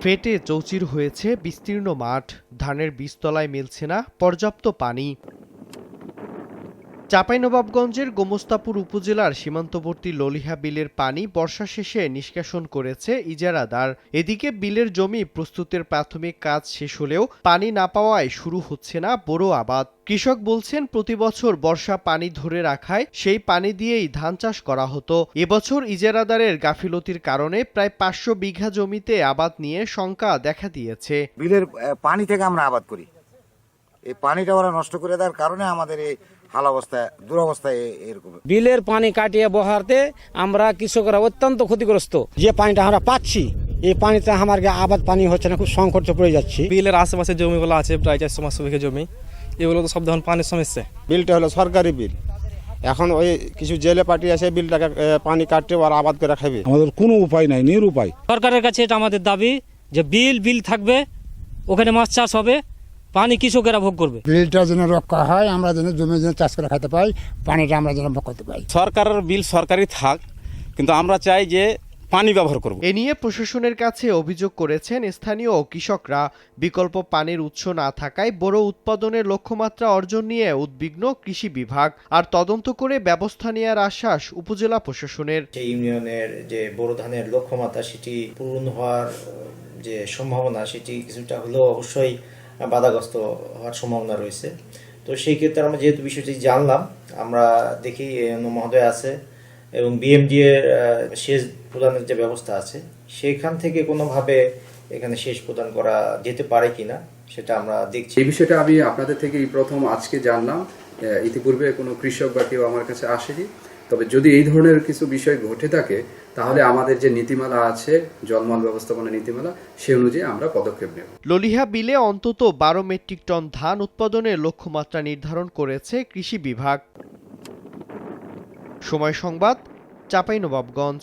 ফেটে চৌচির হয়েছে বিস্তীর্ণ মাঠ, ধানের বীজতলায় মিলছে না পর্যাপ্ত পানি। চাঁপাইনবাবগঞ্জের গোমস্তাপুর উপজেলার সীমান্তবর্তী ললিহা বিলের পানি বর্ষা শেষে নিষ্কাশন করেছে ইজারাদার। এদিকে বিলের জমি প্রস্তুতের প্রাথমিক কাজ শেষ হলেও পানি না পাওয়ায় শুরু হচ্ছে না বোরো আবাদ। কৃষক বলছেন, প্রতি বছর বর্ষা পানি ধরে রাখায় সেই পানি দিয়েই ধান চাষ করা হতো। এবছর ইজারাদারের গাফিলতির কারণে প্রায় ৫০০ বিঘা জমিতে আবাদ নিয়ে শঙ্কা দেখা দিয়েছে। বিলের পানি থেকে আমরা আবাদ করি, এই পানিটা ওরা নষ্ট করে দেওয়ার কারণে আমাদের এই হাল অবস্থায় দুরবস্থায় এরকম। বিলের পানি কাটিয়ে বহাতে আমরা কৃষকরা অত্যন্ত ক্ষতিগ্রস্ত। যে পানিটা আমরা পাচ্ছি এই পানিতে আমার আবাদ পানি হচ্ছে না, খুব সংকটে পড়ে যাচ্ছি। বিলের আশেপাশে জমিগুলো আছে প্রায় ৪০০-৫০০ বিঘা জমি, এগুলো তো সব ধরনের পানির সমস্যা। বিলটা হলো সরকারি বিল, এখন ওই কিছু জেলে পার্টি আছে বিলটাকে পানি কাটতে আর আবাদ করে খাবে। আমাদের কোনো উপায় নাই, নিরুপায়। সরকারের কাছে এটা আমাদের দাবি যে বিল থাকবে, ওখানে মাছ চাষ হবে, পানি কৃষকেরা ভোগ করবে। বিলটা যেন রক্ষা হয়, আমরা যেন জমি যেন চাষ করে খেতে পাই, পানিটা আমরা যেন ভোগ করতে পাই। সরকারের বিল সরকারি থাক, কিন্তু আমরা চাই যে পানি ব্যবহার করব। এ নিয়ে প্রশাসনের কাছে অভিযোগ করেছেন স্থানীয় কৃষকরা। বিকল্প পানির উৎস না থাকায় বোরো উৎপাদনের লক্ষ্যমাত্রা অর্জন নিয়ে উদ্বিগ্ন কৃষি বিভাগ, আর তদন্ত করে ব্যবস্থা নেওয়ার আশ্বাস উপজেলা প্রশাসনের। ইউনিয়নের যে বোরো ধানের লক্ষ্যমাত্রা সেটি পূরণ হওয়ার যে সম্ভাবনা সেটি কিছুটা হলেও অবশ্যই বাধাগ্রস্ত হওয়ার সম্ভাবনা রয়েছে। তো সেই ক্ষেত্রে আমরা যেহেতু বিষয়টি জানলাম, আমরা দেখি মহোদয় আছে এবং বিএমডি এর সেচ প্রদানের যে ব্যবস্থা আছে সেখান থেকে কোনোভাবে এখানে সেচ প্রদান করা যেতে পারে কিনা সেটা আমরা দেখছি। এই বিষয়টা আমি আপনাদের থেকে এই প্রথম আজকে জানলাম, ইতিপূর্বে কোনো কৃষক বা কেউ আমার কাছে আসেনি। তবে যদি এই ধরনের কিছু বিষয় ঘটে থাকে তাহলে আমাদের যে নীতিমালা আছে, জলমল ব্যবস্থাপনা নীতিমালা, সে অনুযায়ী আমরা পদক্ষেপ নেব। ললিহা বিলে অন্তত ১২ মেট্রিক টন ধান উৎপাদনের লক্ষ্যমাত্রা নির্ধারণ করেছে কৃষি বিভাগ। সময় সংবাদ, চাঁপাইনবাবগঞ্জ।